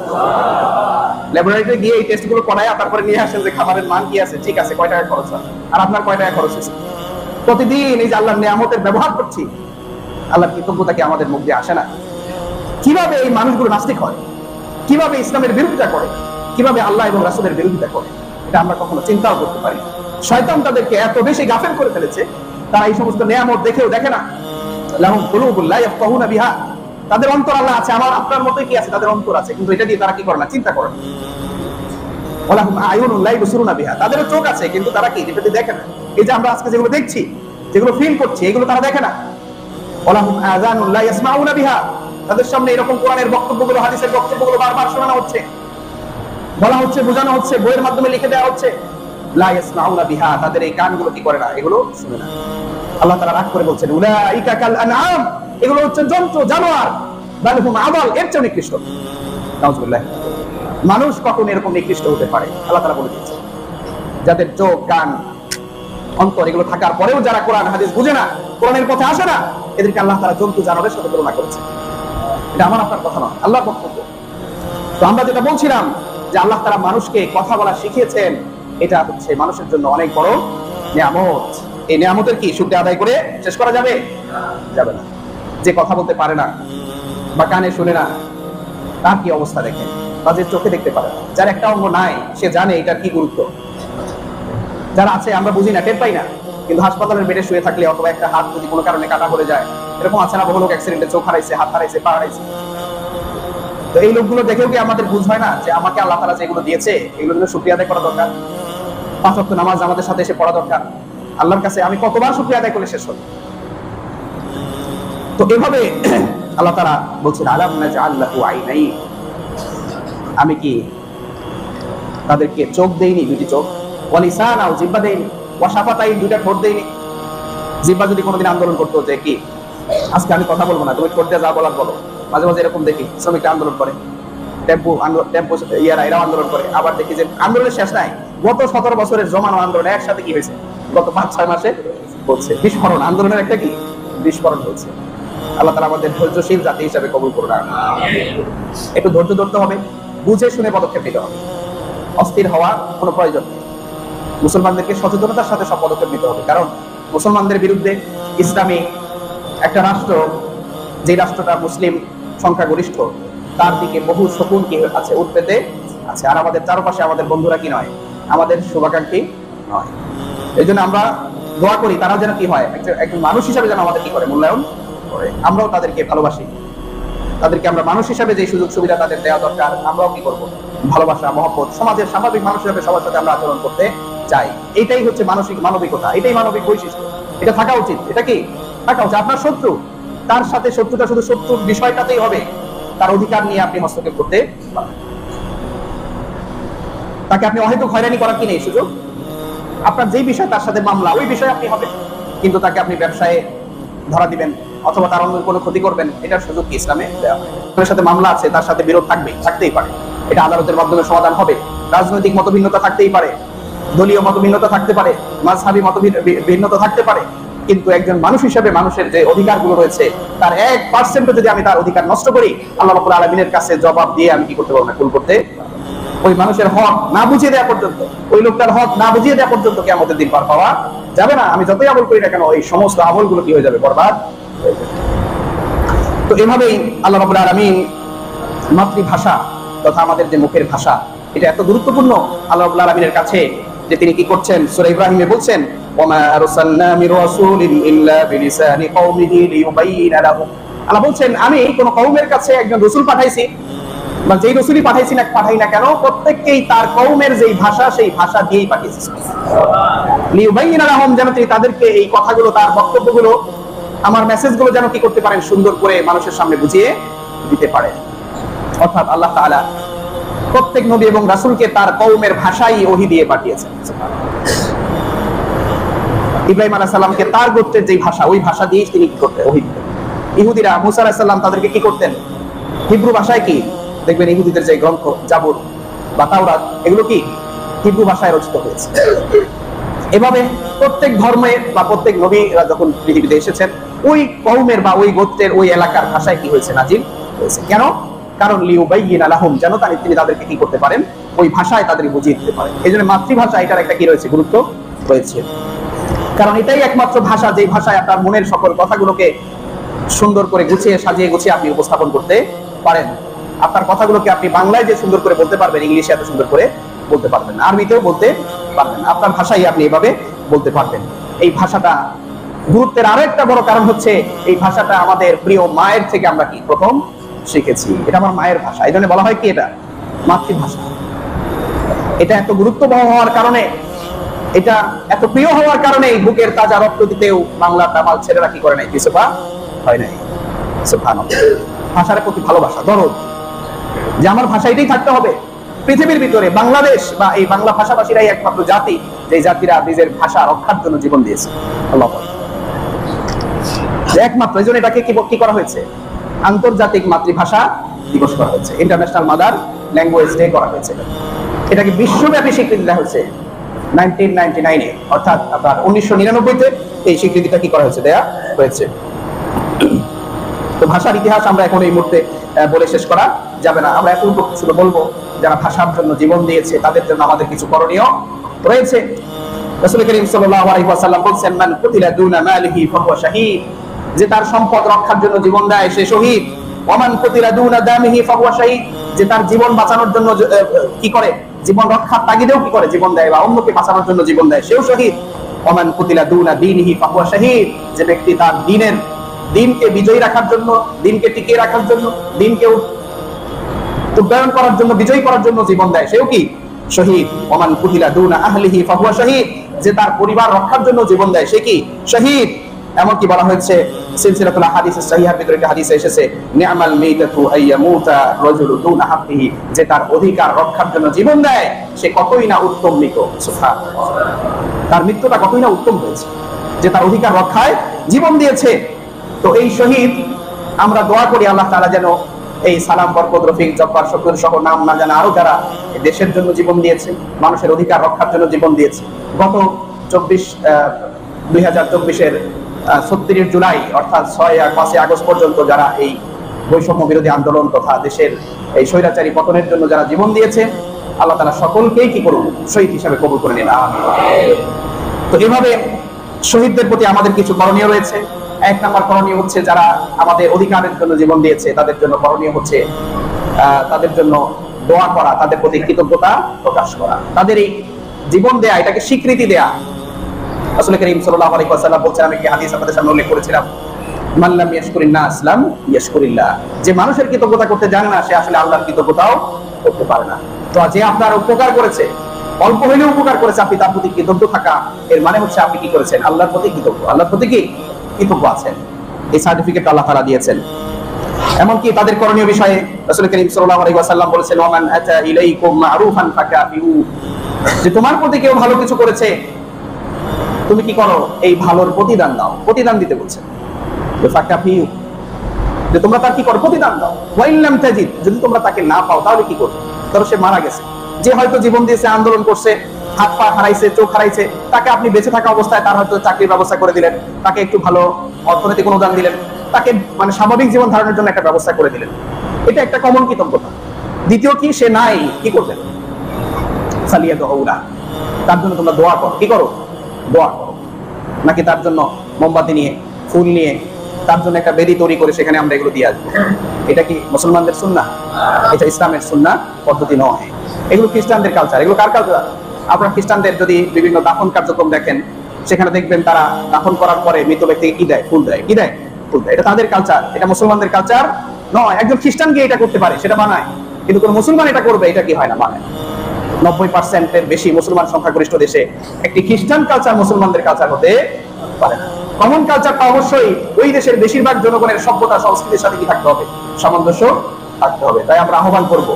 ল্যাবরেটরিতে গিয়ে এই টেস্টগুলো করায় তারপরে নিয়ে আসেন যে খাবারের মান কি আছে, ঠিক আছে, কয় টাকা খরচ হয়? আর আপনার কয় টাকা খরচ হয়েছে? প্রতিদিন এই যে আল্লাহর নিয়ামতের ব্যবহার করছি, আল্লাহর কৃতজ্ঞতা কি আমাদের মুখ দিয়ে আসে না? কিভাবে এই মানুষগুলো নাস্তিক হয়, কিভাবে ইসলামের বিরোধিতা করে, কিভাবে আল্লাহ এবং রাসূলের বিরোধিতা করে, এটা আমরা কখনো চিন্তাও করতে পারি। শয়তান তাদেরকে এত বেশি গাফেল করে ফেলেছে, তারা এই সমস্ত নিয়ামত দেখেও দেখে না। লাহুম কুলুবুন লা ইয়াফকাহুনা বিহা, তাদের অন্তর আল্লাহ আছে, আমার আপনার মতোই কি আছে, তাদের অন্তর আছে, কিন্তু এটা দিয়ে তারা কি করে না, চিন্তা করে না। ওয়ালাহুম আয়ুনুন লা ইবসিরুনা বিহা, তাদেরও চোখ আছে কিন্তু তারা কি এটা দিয়ে দেখে না। এই যে আমরা আজকে যেগুলো দেখছি, যেগুলো ফিল করছি, এগুলো তারা দেখে না। ওয়ালাহুম আযানুন লা ইয়াসমাউনা বিহা, তাদের সামনে এরকম কোরআনের বক্তব্যগুলো, হাদিসের বক্তব্যগুলো বারবার শোনানো হচ্ছে, বলা হচ্ছে, বোঝানো হচ্ছে, বইয়ের মাধ্যমে লিখে দেওয়া হচ্ছে। লা ইয়াসমাউনা বিহা, তাদের এই কানগুলো কি করে না, এগুলো শুনে না। আল্লাহ তাআলা রাগ করে বলছেন, উলাইকা কাল আনআম, এগুলো হচ্ছে জন্তু, জানোয়ার, বাল হুম আদাল, এর চেয়ে নিকৃষ্ট। নাউযুবিল্লাহ। মানুষ কখন এরকম নিকৃষ্ট হতে পারে? আল্লাহ তাআলা বলে দিয়েছেন, যাদের চোখ, কান, অন্তর এগুলো থাকার পরেও যারা কোরআন হাদিস বুঝে না, কোরআনের পথে আসে না, এদেরকে আল্লাহ তাআলা জন্তু, জানোয়ারের সাথে তুলনা করেছেন। এটা আমার আপনার কথা নয়, আল্লাহর বক্তব্য। তো আমরা যেটা বলছিলাম যে আল্লাহ তাআলা মানুষকে কথা বলা শিখিয়েছেন, এটা হচ্ছে মানুষের জন্য অনেক বড় নিয়ামত। এই নিয়ামতের কি শুকরিয়া আদায় করে শেষ করা যাবে? যাবে না। যে কথা বলতে পারে না বা কানে শুনে না, তার কি অবস্থা দেখেন, বা যে চোখে দেখতে পারে না, যার একটা অঙ্গ নাই, সে জানে এটার কি গুরুত্ব। যারা আছে আমরা বুঝি না, টের পাই না, কিন্তু হাসপাতালের বেডে শুয়ে থাকলে অথবা একটা হাত যদি কোনো কারণে কাটা পড়ে যায়, এরকম আছে না, বহু লোক অ্যাক্সিডেন্টে চোখ হারাইছে, হাত হারাইছে, পা হারাইছে। তো এই লোকগুলো দেখেও কি আমাদের বুঝ হয় না যে আমাকে আল্লাহ তাআলা যেগুলো দিয়েছে এগুলোর জন্য শুকরিয়া আদায় করা দরকার? 5 ওয়াক্ত নামাজ আমাদের সাথে এসে পড়া দরকার। আল্লাহর কাছে আমি কতবার শুকরিয়া আদায় করলে শেষ হবে? তো এভাবে আল্লাহ তাআলা বলছেন, আলাম নাজআল লাহু আইনাইন, আমি কি তাদেরকে চোখ দেইনি, দুটি চোখ, ওয়া লিসানা, ও জিহ্বা দেইনি, ওয়া শাফাতাইন, দুইটা ঠোঁট দেইনি। জিহ্বা যদি কোনোদিন আন্দোলন করতো যে কি আজকে আমি কথা বলবো না, তুমি ঠোঁট দিয়ে যা বলার বলো, মাঝে মাঝে এরকম দেখি শ্রমিকরা আন্দোলন করে, টেম্পো এরাও আন্দোলন করে। আবার দেখি যে আন্দোলনের শেষ নাই, গত 17 বছরের জমানো আন্দোলন একসাথে কি হয়েছে, গত 5-6 মাসে হচ্ছে বিস্ফোরণ, আন্দোলনের একটা কি বিস্ফোরণ হচ্ছে। আল্লাহ তাআলা আমাদের ধৈর্যশীল জাতি হিসেবে কবুল করুন। একটু ধৈর্য ধরতে হবে, বুঝে শুনে পদক্ষেপ নিতে হবে, অস্থির হওয়ার কোনো প্রয়োজন নেই। মুসলমানদেরকে সচেতনতার সাথে সব পদক্ষেপ নিতে হবে, কারণ মুসলমানদের বিরুদ্ধে ইসলামী একটা রাষ্ট্র, যে রাষ্ট্রটা মুসলিম সংখ্যাগরিষ্ঠ, তার দিকে বহু শকুন কি আছে, উৎপেতে আছে। আর আমাদের চারপাশে আমাদের বন্ধুরা কি নয়, আমাদের শুভাকাঙ্ক্ষী নয়। এই জন্য আমরা দোয়া করি তারা যেন কি হয়, একজন মানুষ হিসাবে যেন আমাদের কি করে মূল্যায়ন করে, আমরাও তাদেরকে ভালোবাসি, তাদেরকে আমরা মানুষ হিসাবে যে সুযোগ সুবিধা তাদের দেওয়া দরকার আমরাও কি করব, ভালোবাসা মহব্বত, সমাজের স্বাভাবিক মানুষ হিসাবে সবার সাথে আমরা আচরণ করতে চাই। এটাই হচ্ছে মানবিকতা, এটাই মানবিক বৈশিষ্ট্য, এটা থাকা উচিত। এটা কি থাকা উচিত? আপনার শত্রু, তার সাথে শত্রুতা শুধু শত্রুর বিষয়টাতেই হবে, তার অধিকার নিয়ে আপনি হস্তক্ষেপ করতে পারবেন। তাকে আপনি অহেতুক হয়রানি করার কি নেই সুযোগ। আপনার যেই বিষয় তার সাথে মামলা, ওই বিষয়ে আপনি হবে, কিন্তু তাকে আপনি ব্যবসায় ধরা দিবেন অথবা তার অন্য কোনো ক্ষতি করবেন, এটার সুযোগ কি ইসলামে দেওয়া হয়? তার সাথে মামলা আছে, তার সাথে বিরোধ থাকতেই পারে, এটা আদালতের মাধ্যমে সমাধান হবে। রাজনৈতিক মতভিন্নতা থাকতেই পারে, দলীয় মতভিন্নতা থাকতে পারে, মাযহাবী মতভিন্নতা থাকতে পারে, কিন্তু একজন মানুষ হিসেবে মানুষের যে অধিকারগুলো রয়েছে তার 1% যদি আমি তার অধিকার নষ্ট করি, আল্লাহ রাব্বুল আলামিনের কাছে জবাব দিয়ে আমি কি করতে পারবো না, কুল করতে। ওই মানুষের হক না বুঝিয়ে দেওয়া পর্যন্ত, ওই লোকটার হক না বুঝিয়ে দেওয়া পর্যন্ত কিয়ামতের দিন পার পাওয়া যাবে না। আমি যতই আমল করি না কেন, এই সমস্ত আমলগুলো কি হয়ে যাবে, বরবাদ হয়ে যাবে। তো এভাবেই আল্লাহ রাব্বুল আলামিন মাতৃভাষা তথা আমাদের যে মুখের ভাষা, এটা এত গুরুত্বপূর্ণ আল্লাহ রাব্বুল আলামিনের কাছে যে তিনি কি করছেন, সূরা ইব্রাহিমে বলছেন ওয়ামা আরসালনা মির রাসূলিন ইল্লা বিলিসানি কওমিহি লিয়ুবাইয়িনা লাহুম। আল্লাহ বলছেন আমি কোন কওমের কাছে একজন রাসূল পাঠাইছি, বা যেই রাসূলই পাঠাই না কেন, প্রত্যেককেই তার কওমের যেই ভাষা সেই ভাষা দিয়েই পাঠিয়েছি, লিয়ুবাইয়িনা লাহুম, যেন তিনি তাদেরকে এই কথাগুলো, তার বক্তব্যগুলো, আমার মেসেজগুলো যেন কি করতে পারেন, সুন্দর করে মানুষের সামনে বুঝিয়ে দিতে পারেন। অর্থাৎ আল্লাহ তাআলা প্রত্যেক নবী এবং রাসূলকে তার কওমের ভাষাই ওহী দিয়ে পাঠিয়েছেন। ইব্রাহিম আলাইহিস সালামকে তার গোত্রের যে ভাষা, ওই ভাষা দিয়ে তিনি কি করতেন, ওহী দিতেন। ইহুদিরা মুসা আলাইহিস সালাম তাদেরকে কি করতেন, হিব্রু ভাষায়, কি দেখবেন ইহুদিদের যে গ্রন্থ জাবুর বা তাওরাত, এগুলো কি হিব্রু ভাষায় রচিত হয়েছে। এভাবে প্রত্যেক ধর্মে বা প্রত্যেক নবীরা যখন পৃথিবীতে এসেছেন, ওই কওমের বা ওই গোত্রের ওই এলাকার ভাষায় কি হয়েছে, নাজিল হয়েছে। কেন? কারণ লিয়ুবাইয়িনা লাহুম, যেন তিনি তাদেরকে কি করতে পারেন, ওই ভাষায় তাদের বুঝিয়ে দিতে পারেন। এই জন্য মাতৃভাষা, এটার একটা কি রয়েছে, গুরুত্ব রয়েছে। কারণ এটাই একমাত্র ভাষা যে ভাষায় আপনার মনের সকল কথাগুলোকে সুন্দর করে সাজিয়ে গুছিয়ে আপনি উপস্থাপন করতে পারেন। আপনার কথাগুলোকে আপনি বাংলায় যে সুন্দর করে বলতে পারবেন, ইংলিশে এত সুন্দর করে বলতে পারবেন না, আরবিতেও বলতে পারবেন, আপনার ভাষাই আপনি এভাবে বলতে পারবেন। এই ভাষাটা গুরুত্বের আরো একটা বড় কারণ হচ্ছে, এই ভাষাটা আমাদের প্রিয় মায়ের থেকে আমরা কি প্রথম শিখেছি। এটা আমার মায়ের ভাষা, এই জন্য বলা হয় কি এটা মাতৃভাষা। এটা এত গুরুত্ববহ হওয়ার কারণে, এটা এত প্রিয় হওয়ার কারণে বুকের তাজা রক্ত দিতেও বাংলার দামাল ছেলেরা কি করে নাই, পিছপা হয় নাই। সুবহানাল্লাহ। ভাষার প্রতি ভালোবাসা, দরদ, যে আমার ভাষা এটাই থাকতে হবে। পৃথিবীর ভিতরে বাংলাদেশ বা এই বাংলা ভাষাভাষীরাই একমাত্র জাতি যে জাতিরা নিজের ভাষা রক্ষার জন্য জীবন দিয়েছে। আল্লাহ একমাত্র, এই জন্য এটাকে কি করা হয়েছে, আন্তর্জাতিক মাতৃভাষা দিবস করা হয়েছে, ইন্টারন্যাশনাল মাদার ল্যাঙ্গুয়েজ ডে করা হয়েছে। এটাকে বিশ্বব্যাপী স্বীকৃতি দেওয়া হয়েছে 1999-এ, অর্থাৎ আপনার 1999-তে এই স্বীকৃতিটা কি করা হয়েছে, দেয়া হয়েছে। তো ভাষার ইতিহাস আমরা এখন এই মুহূর্তে বলে শেষ করা যাবে না। আমরা এখন শুধু বলবো যারা ভাষার জন্য জীবন দিয়েছে তাদের জন্য আমাদের কিছু করণীয় রয়েছে। রাসূল করিম সাল্লাল্লাহু আলাইহি ওয়াসাল্লাম বলেন, মান কুতিলা দুনা মালিহি ফাহুয়া শাহীদ, যে তার সম্পদ রক্ষার জন্য জীবন দেয় সে শহীদ। ওয়ামান কুতিলা দুনা দামিহি ফাহুয়া শাহীদ, যে তার জীবন বাঁচানোর জন্য কি করে, জীবন রক্ষার তাগিদেও কি করে জীবন দেয় বা অন্যকে বাঁচানোর জন্য জীবন দেয়, সেও শহীদ। ওয়ামান কুতিলা দুনা দীনিহি ফাহুয়া শাহীদ, যে ব্যক্তি তার দিনকে বিজয়ী রাখার জন্য, দিনকে টিকিয়ে রাখার জন্য, দিনকে উদ্যায়ন করার জন্য, বিজয়ী করার জন্য জীবন দেয়, সেও কি শহীদ। ওমান কুতিলা দুনা আহলিহি ফাহুয়া শাহীদ, যে তার পরিবার রক্ষার জন্য জীবন দেয় সে কি শহীদ। এমনকি বলা হয়েছে সিলসিলাতুল আহাদিস সাহিহার ভিতরে একটা হাদিসে এসেছে, নি'মাল মাইতাতু আইয়ামুতা রাজুলু দুনা হাক্কিহি, যে তার অধিকার রক্ষার জন্য জীবন দেয় সে কতই না উত্তম মৃত। সুবহানাল্লাহ, তার মৃত্যুটা কতই না উত্তম হয়েছে, যে তার অধিকার রক্ষায় জীবন দিয়েছে। তো এই শহীদ, আমরা দোয়া করি আল্লাহ তাআলা যেন এই সালাম, বরকত, রফিক, জব্বার, শকুর সহ নাম না জানা আরো যারা দেশের জন্য জীবন দিয়েছে, মানুষের অধিকার রক্ষার জন্য জীবন দিয়েছে, গত 2024-এর 36 জুলাই অর্থাৎ 5 আগস্ট পর্যন্ত যারা এই বৈষম্য বিরোধী আন্দোলন তথা দেশের এই স্বৈরাচারী পতনের জন্য যারা জীবন দিয়েছে, আল্লাহ তাআলা সকলকেই কি করুন, শহীদ হিসাবে কবুল করে নিন, আমিন। তো এভাবে শহীদদের প্রতি আমাদের কিছু করণীয় রয়েছে। এক নম্বর করণীয় হচ্ছে, যারা আমাদের অধিকারের জন্য জীবন দিয়েছে তাদের জন্য করণীয় হচ্ছে তাদের জন্য দোয়া করা, তাদের প্রতি কৃতজ্ঞতা প্রকাশ করা, তাদের এই জীবন দেয়া, এটাকে স্বীকৃতি দেয়া। রাসূল করিম সাল্লাল্লাহু আলাইহি ওয়াসাল্লাম বলছেন, আমি কি হাদিস আপনাদের সামনে উল্লেখ করেছিলাম, মান লাম ইয়াশকুরিন নাস লাম ইয়াশকুরিল্লাহ, যে মানুষের কৃতজ্ঞতা করতে জানে না সে আসলে আল্লাহর কৃতজ্ঞতাও করতে পারে না। তো যে আপনার উপকার করেছে, অল্প হলেও উপকার করেছে, আপনি তার প্রতি কৃতজ্ঞ থাকা, এর মানে হচ্ছে আপনি কি করেছেন, আল্লাহর প্রতি কৃতজ্ঞ, আল্লাহর প্রতি কি কৃতজ্ঞ আছেন। এই সার্টিফিকেট আল্লাহ তাআলা দিয়েছেন। এমনকি তাদের করণীয় বিষয়ে রাসূল করিম সাল্লাল্লাহু আলাইহি ওয়াসাল্লাম বলেছেন, ওয়া মান আতা ইলাইকুম মা'রুফান ফাকাফিউ, যে তোমার প্রতি কেউ ভালো কিছু করেছে তুমি কি করো, এই ভালোর প্রতিদান দাও, প্রতিদান দিতে বলছেন। ফাকাফিউ, যে তোমরা তার কি করো, প্রতিদান দাও। ওয়া ইন লাম তাজিদ, যদি তোমরা তাকে না পাও তাহলে কি করবে, ধরো সে মারা গেছে, যে হয়তো জীবন দিয়েছে, আন্দোলন করছে, হাত পা হারাইছে, চোখ হারাইছে, তাকে আপনি বেঁচে থাকা অবস্থায় তার হয়তো চাকরির ব্যবস্থা করে দিলেন, তাকে একটু ভালো অর্থনৈতিক অনুদান দিলেন, তাকে মানে স্বাভাবিক জীবন ধারণের জন্য একটা ব্যবস্থা করে দিলেন, এটা একটা কমন কৃতজ্ঞতা। দ্বিতীয় কি, সে নাই, কি করবেন, সালিয়া দোয়া, তার জন্য তোমরা দোয়া করো, কি করো, দোয়া করো। নাকি তার জন্য মোমবাতি নিয়ে, ফুল নিয়ে, তার জন্য একটা বেদি তৈরি করে সেখানে আমরা এগুলো দিয়ে আসবো, এটা কি মুসলমানদের সুন্নাহ? এটা ইসলামের সুন্নাহ পদ্ধতি নয়, এগুলো খ্রিস্টানদের কালচার। এগুলো কার কালচার? আপনার খ্রিস্টানদের যদি বিভিন্ন দাফন কার্যক্রম দেখেন, সেখানে দেখবেন তারা দাফন করার পরে মৃত ব্যক্তিকে কি দেয়, ফুল দেয়, কি দেয়, ফুল দেয়। এটা তাদের কালচার, এটা মুসলমানদের কালচার নয়। একজন খ্রিস্টান গিয়ে এটা করতে পারে, সেটা বানায়, কিন্তু কোন মুসলমান এটা করবে, এটা কি হয় না, বানায়। 90% বেশি মুসলমান সংখ্যাগরিষ্ঠ দেশে একটি খ্রিস্টান কালচার মুসলমানদের কালচার হতে পারে না। কমন কালচারটা অবশ্যই ওই দেশের বেশিরভাগ জনগণের সভ্যতা সংস্কৃতির সাথে কি থাকতে হবে, সামঞ্জস্য থাকতে হবে। তাই আমরা আহ্বান করব,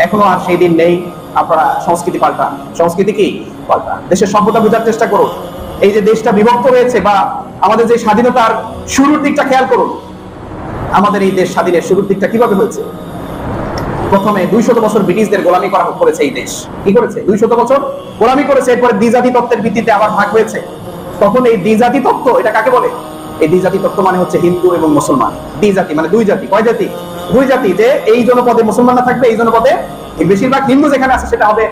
এখনো আর সেই দিন নেই, আপনারা সংস্কৃতি পাল্টান, সংস্কৃতি কি পাল্টান, দেশের সভ্যতা বোঝার চেষ্টা করুন। এই যে দেশটা বিভক্ত হয়েছে, বা আমাদের যে স্বাধীনতার শুরুর দিকটা খেয়াল করুন, আমাদের এই দেশ স্বাধীনের শুরুর দিকটা কিভাবে হয়েছে। প্রথমে 200 বছর ব্রিটিশদের গোলামি করা করেছে এই দেশ, কি করেছে, 200 বছর গোলামি করেছে। এরপরে দ্বিজাতি তত্ত্বের ভিত্তিতে আবার ভাগ হয়েছে। তখন এই দ্বিজাতি তত্ত্ব, এটা কাকে বলে, এই দ্বিজাতি তত্ত্ব মানে হচ্ছে হিন্দু এবং মুসলমান। দ্বিজাতি মানে দুই জাতি, কয় জাতি, দুই জাতি। যে এই জনপদে মুসলমানরা থাকবে, এই জনপদে বেশিরভাগ হিন্দু যেখানে আছে সেটা হবে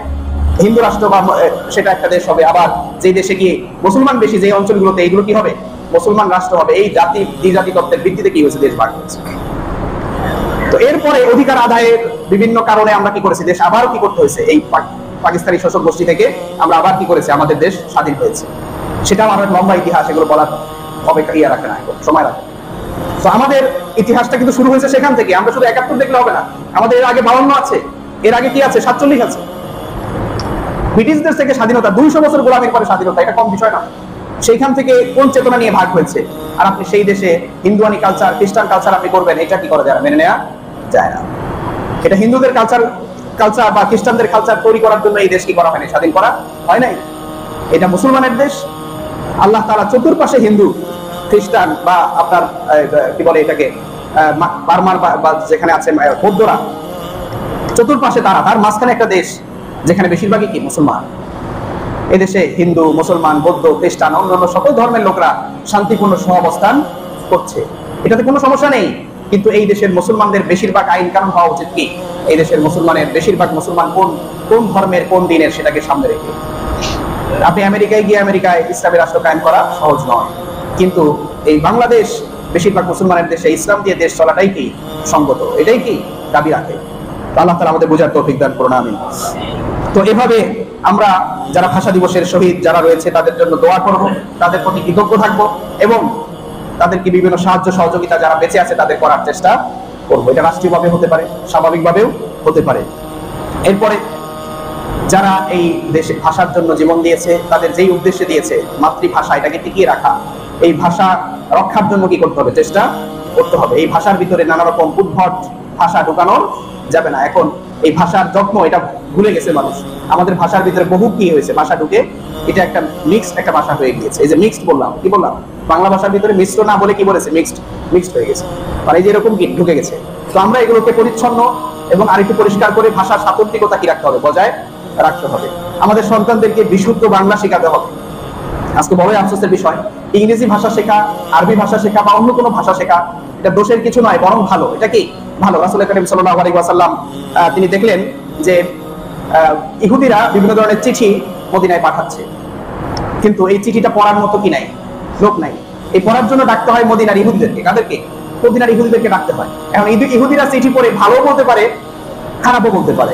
হিন্দু রাষ্ট্র, বা সেটা একটা দেশ হবে। আবার যে দেশে গিয়ে মুসলমান বেশি, যে অঞ্চলগুলোতে, এইগুলো কি হবে, মুসলমান রাষ্ট্র হবে। এই জাতি দ্বিজাতি তত্ত্বের ভিত্তিতে কি হয়েছে, দেশ ভাগ হয়েছে। তো এরপরে অধিকার আদায়ের বিভিন্ন কারণে আমরা কি করেছি, দেশ আবার কি করতে হয়েছে, এই পাকিস্তানি শাসক গোষ্ঠী থেকে আমরা আবার কি করেছি, আমাদের দেশ স্বাধীন হয়েছে। সেটা আমার লম্বা ইতিহাস, এগুলো বলার অপেক্ষা ইয়ে রাখে না, সময় রাখে। তো আমাদের ইতিহাসটা কিন্তু শুরু হয়েছে সেখান থেকে। আমরা শুধু 71 দেখলে হবে না, আমাদের এর আগে 52 আছে, এর আগে কি আছে, 47 আছে। ব্রিটিশদের থেকে স্বাধীনতা, 200 বছর গোলামির পরে স্বাধীনতা, এটা কম বিষয় না। সেইখান থেকে কোন চেতনা নিয়ে ভাগ হয়েছে, আর আপনি সেই দেশে হিন্দুয়ানি কালচার, খ্রিস্টান কালচার আপনি করবেন, এটা কি করা যায় না, মেনে নেওয়া যায় না। এটা হিন্দুদের কালচার বা খ্রিস্টানদের কালচার তৈরি করার জন্য এই দেশ কি করা হয়নি, স্বাধীন করা হয় নাই। এটা মুসলমানের দেশ। আল্লাহ তাআলা চতুর্পাশে হিন্দু, খ্রিস্টান, বা আপনার কি বলে এটাকে, বার্মার বা যেখানে আছে বৌদ্ধরা, চতুর্পাশে তার মাঝখানে একটা দেশ যেখানে বেশিরভাগই কি মুসলমান। এদেশে হিন্দু, মুসলমান, বৌদ্ধ, খ্রিস্টান, অন্যান্য সকল ধর্মের লোকরা শান্তিপূর্ণ সহাবস্থান করছে, এটাতে কোনো সমস্যা নেই। কিন্তু এই দেশের মুসলমানদের বেশিরভাগ আইন কানুন হওয়া উচিত কি, এই দেশের মুসলমানের বেশিরভাগ মুসলমান কোন ধর্মের, কোন দিনের, সেটাকে সামনে রেখে। আপনি আমেরিকায় গিয়ে আমেরিকায় ইসলামী রাষ্ট্র কায়েম করা সহজ নয়, কিন্তু এই বাংলাদেশ বেশিরভাগ মুসলমানের দেশে ইসলাম দিয়ে দেশ চলাটাই কি সঙ্গত, এটাই কি দাবি রাখে। আল্লাহ তাআলা আমাদের বোঝার তৌফিক দান করুন, আমিন। তো এভাবে আমরা যারা ভাষা দিবসের শহীদ যারা রয়েছে তাদের জন্য দোয়া করব, তাদের প্রতি কৃতজ্ঞ থাকবো, এবং তাদেরকে বিভিন্ন সাহায্য সহযোগিতা যারা বেঁচে আছে তাদের করার চেষ্টা করবো। এটা রাষ্ট্রীয়ভাবে হতে পারে, স্বাভাবিকভাবেও হতে পারে। এরপরে যারা এই দেশে ভাষার জন্য জীবন দিয়েছে, তাদের যেই উদ্দেশ্যে দিয়েছে, মাতৃভাষা এটাকে টিকিয়ে রাখা, এই ভাষা রক্ষার জন্য কি করতে হবে, চেষ্টা করতে হবে। এই ভাষার ভিতরে নানা রকম উদ্ভট ভাষা ঢুকানো যাবে না। এখন এই ভাষার যত্ন এটা ভুলে গেছে মানুষ। আমাদের ভাষার ভিতরে বহু কি হয়েছে, ভাষা ঢুকে এটা একটা মিক্সড একটা ভাষা হয়ে গিয়েছে। এই যে মিক্সড বললাম, কি বললাম, বাংলা ভাষার ভিতরে মিশ্র না বলে কি বলেছে, মিক্সড হয়ে গেছে, মানে এই যে এরকম কি ঢুকে গেছে। তো আমরা এগুলোকে পরিচ্ছন্ন এবং আরেকটু পরিষ্কার করে ভাষার সাতত্বিকতা কি রাখতে হবে, বজায় রাখতে হবে। আমাদের সন্তানদেরকে বিশুদ্ধ বাংলা শেখাতে হবে। আজকে বড়ই আফসোসের বিষয়, ইংরেজি ভাষা শেখা, আরবি ভাষা শেখা বা অন্য কোনো ভাষা শেখা এটা দোষের কিছু নয়, বরং ভালো। এটা কি ভালো। রাসূল করিম সাল্লাল্লাহু আলাইহি ওয়াসাল্লাম তিনি দেখলেন যে ইহুদিরা বিভিন্ন ধরনের চিঠি মদিনায় পাঠাচ্ছে, কিন্তু এই চিঠিটা পড়ার মতো কি নাই, লোক নাই। এই পড়ার জন্য ডাকতে হয় মদিনার ইহুদিদেরকে। কাদেরকে? মদিনার ইহুদিদেরকে ডাকতে হয়। এখন ইহুদিরা চিঠি পড়ে ভালো বলতে পারে, খারাপও বলতে পারে।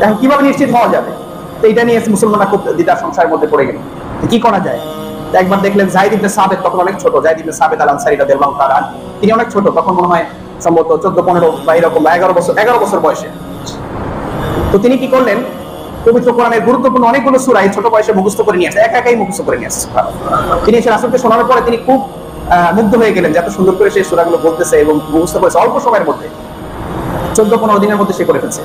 এখন কিভাবে নিশ্চিত হওয়া যাবে? তো এটা নিয়ে মুসলমানরা খুব দ্বিধার সংশয়ের মধ্যে পড়ে গেল, কি করা যায়। একবার দেখলেন যায়েদ ইবনে সাবিত, তখন অনেক ছোট, যায়েদ ইবনে সাবিত আল আনসারী রাদিয়াল্লাহু তাআলা, তিনি অনেক ছোট, তখন মনে হয় সম্ভবত 14-15 বা এরকম, বা 11 বছর বয়সে। তো তিনি কি করলেন, পবিত্র কোরআনের গুরুত্বপূর্ণ অনেকগুলো সূরা এই ছোট বয়সে মুখস্থ করে নিয়ে আসে, একাই মুখস্থ করে নিয়ে আসে। তিনি এসে রাসূলকে শোনানোর পরে তিনি খুব মুগ্ধ হয়ে গেলেন যে এত সুন্দর করে সেই সূরাগুলো বলতেছে এবং মুখস্থ করেছে অল্প সময়ের মধ্যে, 14-15 দিনের মধ্যে সে করে ফেলছে।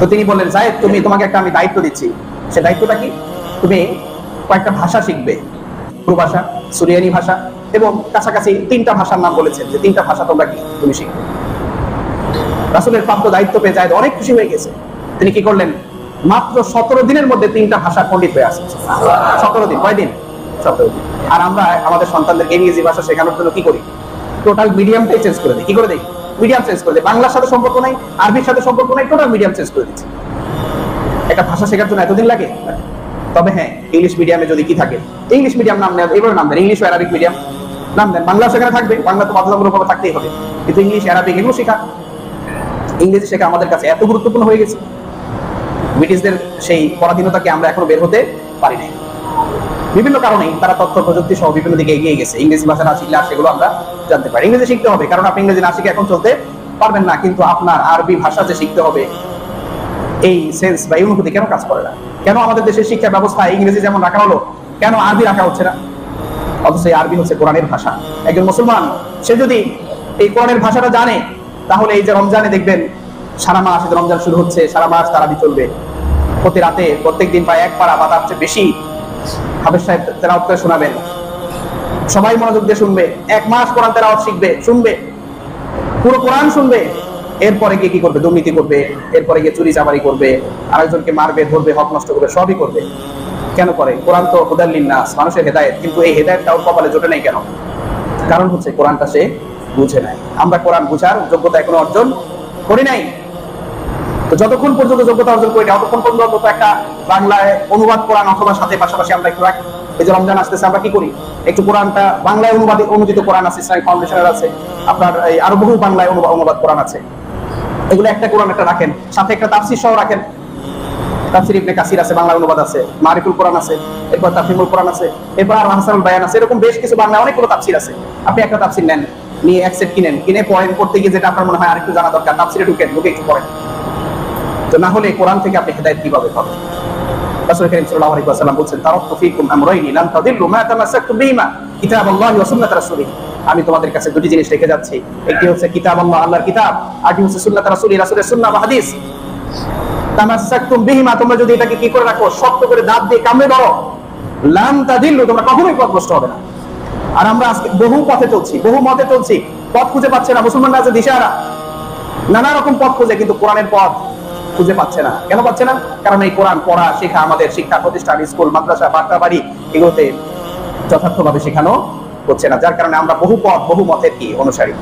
তো তিনি বললেন, যায়েদ তোমাকে একটা আমি দায়িত্ব দিচ্ছি। সে দায়িত্বটা কি? তুমি কয়েকটা ভাষা শিখবে, পুরো ভাষা, সুরিয়ানি ভাষা এবং কাছাকাছি 3টা ভাষার নাম বলেছেন যে 3টা ভাষা তুমি শিখবে। রাসূলের প্রাপ্ত দায়িত্ব পেয়ে যায়েদ অনেক খুশি হয়ে গেছে। তিনি কি করলেন, মাত্র 17 দিনের মধ্যে 3টা ভাষা পণ্ডিত হয়ে আসছে। 17 দিন, কয়দিন? 17 দিন। আর আমরা আমাদের সন্তানদেরকে ইংরেজি ভাষা শেখানোর জন্য কি করি? টোটাল মিডিয়ামটাই চেঞ্জ করে দিই। কি করে দিই? মিডিয়াম চেঞ্জ করে দিই। বাংলার সাথে সম্পর্ক নাই, আরবির সাথে সম্পর্ক নাই, টোটাল মিডিয়াম চেঞ্জ করে দিচ্ছি। একটা ভাষা শেখার জন্য এতদিন লাগে? তবে হ্যাঁ, ইংলিশ মিডিয়ামে যদি কি থাকে, ইংলিশ মিডিয়াম নাম নেন, এবার নাম দেন ইংলিশ ও আরবিক মিডিয়াম নাম দেন। বাংলা সেখানে থাকবে, বাংলা তো বাধ্যতামূলকভাবে থাকতেই হবে, কিন্তু ইংলিশ আরবিক এগুলো শেখা, ইংরেজি শেখা আমাদের কাছে এত গুরুত্বপূর্ণ হয়ে গেছে। ব্রিটিশদের সেই পরাধীনতাকে আমরা এখনো বের হতে পারি নাই। বিভিন্ন কারণেই তারা তথ্য প্রযুক্তি সহ বিভিন্ন দিকে এগিয়ে গেছে। ইংরেজি ভাষা না শিখলে সেগুলো আমরা জানতে পারি। ইংরেজি শিখতে হবে, কারণ আপনি ইংরেজি না শিখে এখন চলতে পারবেন না, কিন্তু আপনার আরবি ভাষা যে শিখতে হবে, এই সেন্স বা এই অনুভূতি কেন কাজ করে না? কেন আমাদের দেশের শিক্ষা ব্যবস্থা ইংরেজি যেমন রাখা হলো, কেন আরবি রাখা হচ্ছে না? অথচ এই আরবি হচ্ছে কোরআনের ভাষা। একজন মুসলমান সে যদি এই কোরআনের ভাষাটা জানে, তাহলে এই যে রমজানে দেখবেন সারা মাস, রমজান শুরু হচ্ছে, সারা মাস তারাবি চলবে, প্রতি রাতে প্রত্যেকদিন প্রায় 1 পারা বা তার চেয়ে বেশি হাফেজ সাহেব তেলাওয়াত করে শোনাবেন, সবাই মনোযোগ দিয়ে শুনবে, 1 মাস কোরআন তেলাওয়াত শিখবে, শুনবে, পুরো কোরআন শুনবে। এরপরে গিয়ে কি করবে? দুর্নীতি করবে, এরপরে গিয়ে চুরি চামারি করবে, আরেকজনকে মারবে, ধরবে, হক নষ্ট করবে, সবই করবে। কেন করে? কোরআন তো হুদাল লিন্নাস, মানুষের হেদায়েত, কিন্তু এই হেদায়েতটা ওর কপালে জোটে নাই কেন? কারণ হচ্ছে কোরআনটা সে বুঝে নাই। আমরা কোরআন বুঝার যোগ্যতা এখনো অর্জন করি নাই। তো যতক্ষণ পর্যন্ত যোগ্যতা অর্জন করি না, ততক্ষণ পর্যন্ত একটা বাংলায় অনুবাদ কোরআন অথবা সাথে পাশাপাশি আমরা একটু, এই যে রমজান আসতেছে, আমরা কি করি? একটু কোরআনটা বাংলায় অনুদিত কোরআন আছে, ইসলামিক ফাউন্ডেশনের আছে, আপনার এই আরো বহু বাংলায় অনুবাদ কোরআন আছে, এগুলো একটা কোরআন একটা রাখেন, সাথে একটা তাফসীর সহ রাখেন। তাফসীর ইবনে কাসির আছে, বাংলা অনুবাদ আছে, মারিফুল কোরআন আছে, এরপর তাফহিমুল কোরআন আছে, এরপর আর হাসানুল বায়ান আছে, এরকম বেশ কিছু বাংলা অনেকগুলো তাফসীর আছে। আপনি একটা তাফসীর নেন, নিয়ে এক সেট কিনে পড়েন, পড়তে গিয়ে যেটা আপনার মনে হয় আরেকটু জানা দরকার, তাফসীরে ঢুকে একটু পড়েন। তো না হলে কোরআন থেকে আপনি হেদায়েত কিভাবে পাবেন? রাসূল কারীম সাল্লাল্লাহু আলাইহি ওয়াসাল্লাম বলেছেন, তারাক্তু ফীকুম আমরাইনি লান তাদিল্লু মা তামাসসাকতুম বিহিমা কিতাবাল্লাহি ওয়া সুন্নাত রাসূলিহি। আমি তোমাদের কাছে দুটি জিনিস রেখে যাচ্ছি, একটি হচ্ছে কিতাবাল্লাহ, আল্লাহর কিতাব, আরটি হচ্ছে সুন্নাত রাসূলি, রাসূলের সুন্নাহ বা হাদিস। তামাসসাকতুম বিহিমা, তোমরা যদি এটাকে কি করে রাখো, শক্ত করে দাঁত দিয়ে কামড়ে ধরো, লান তাদিল্লু, তোমরা কখনোই পথভ্রষ্ট হবে না। আর আমরা আজকে বহু পথে চলছি, বহু মতে চলছি, পথ খুঁজে পাচ্ছে না। মুসলমানরা আছে দিশাহারা, নানা রকম পথ খুঁজে, কিন্তু কোরআনের পথ খুঁজে পাচ্ছে না। কেন পাচ্ছে না? কারণ এই কোরআন পড়া শেখা আমাদের শিক্ষা প্রতিষ্ঠান, স্কুল, মাদ্রাসা, বার্তা বাড়ি, এগুলোতে যথার্থভাবে শেখানো হচ্ছে না, যার কারণে আমরা বহু পথ, বহু মতের কি অনুসারী।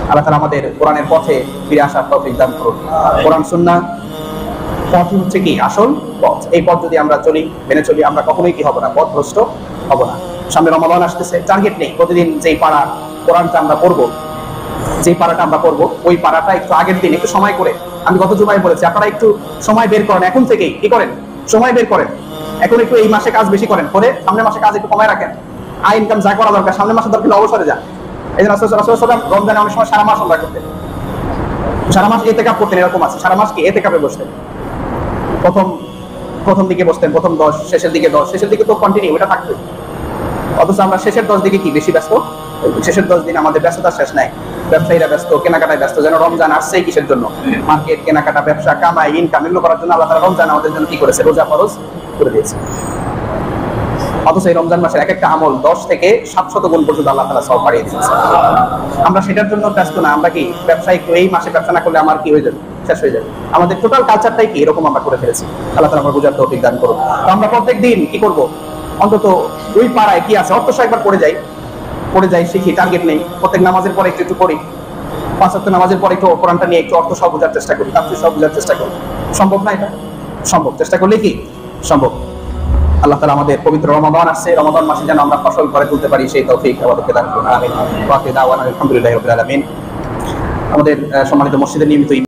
আল্লাহ তাআলা আমাদের কোরআনের পথে ফিরে আসার তৌফিক দান করুন। কোরআন সুন্নাহ পথই হচ্ছে কি আসল পথ। এই পথ যদি আমরা চলি, মেনে চলি, আমরা কখনোই কি হব না, পথভ্রষ্ট হব না। সামনে রমাদান আসতেছে, টার্গেট নেই, প্রতিদিন যেই পারা কোরআনটা আমরা পড়বো, যে পারাটা আমরা করবো, ওই পারাটা একটু আগের দিন একটু সময় করে, আমি গত জুমায় বলেছি, আপনারা একটু সময় বের করেন, এখন থেকেই কি করেন, সময় বের করেন। এখন একটু এই মাসে কাজ বেশি করেন, পরে সামনের মাসে কাজ একটু কমায় রাখেন। আয় ইনকাম যা করা দরকার সামনের মাসে দরকার অবসরে যান। এই জন্য রাসূল সাল্লাল্লাহু আলাইহি ওয়াসাল্লাম রমজানে অনেক সময় সারা মাস আমরা করতেন, সারা মাস ইতিকাফ করতেন, এরকম আছে সারা মাস কি ইতিকাফে বসতেন। প্রথম দিকে বসতেন, প্রথম 10, শেষের দিকে 10, শেষের দিকে তো কন্টিনিউ ওটা থাকতো। অথচ আমরা শেষের 10 দিকে কি বেশি ব্যস্ত, শেষের 10 দিন আমাদের ব্যস্ততা শেষ নাই। ব্যবসায়ীরা ব্যস্ত, কেনাকাটায় ব্যস্ত, যেন রমজান আসছেই কিসের জন্য, মার্কেট, কেনাকাটা, ব্যবসা, কামাই, ইনকাম এগুলো করার জন্য আল্লাহ তাআলা রমজান আমাদের জন্য কি করেছে, রোজা ফরজ করে দিয়েছে। অথচ এই রমজান মাসের এক একটা আমল 10 থেকে 700 গুণ পর্যন্ত আল্লাহ তাআলা সওয়াব বাড়িয়ে দিয়েছে। আমরা সেটার জন্য ব্যস্ত না। আমরা কি ব্যবসা একটু এই মাসে ব্যবসা না করলে আমার কি হয়ে যাবে, শেষ হয়ে যাবে। আমাদের টোটাল কালচারটাই কি এরকম আমরা করে ফেলেছি। আল্লাহ তাআলা আমার বুঝার তৌফিক দান করুন। তো আমরা প্রত্যেকদিন কি করব, অন্তত 2 পারায় কি আছে অর্থ একবার পড়ে যাই, শিখি, টার্গেট নেই। প্রত্যেক নামাজের পরে একটু করি, 5 ওয়াক্ত নামাজের পরে একটু কোরআনটা নিয়ে একটু অর্থ সহ বোঝার চেষ্টা করি, তাফসীর সহ বোঝার চেষ্টা করি। সম্ভব না? এটা সম্ভব, চেষ্টা করলে কি সম্ভব। আল্লাহ তাআলা আমাদের পবিত্র রমাদান আসছে, রমাদান মাসে যেন আমরা ফসল করে তুলতে পারি, সেই তৌফিক আমাদেরকে দান করুন। আমিন। ওয়া আখিরু দাওয়ানা আলহামদুলিল্লাহি রাব্বিল আলামিন। আমাদের সম্মানিত মসজিদের নিয়মিত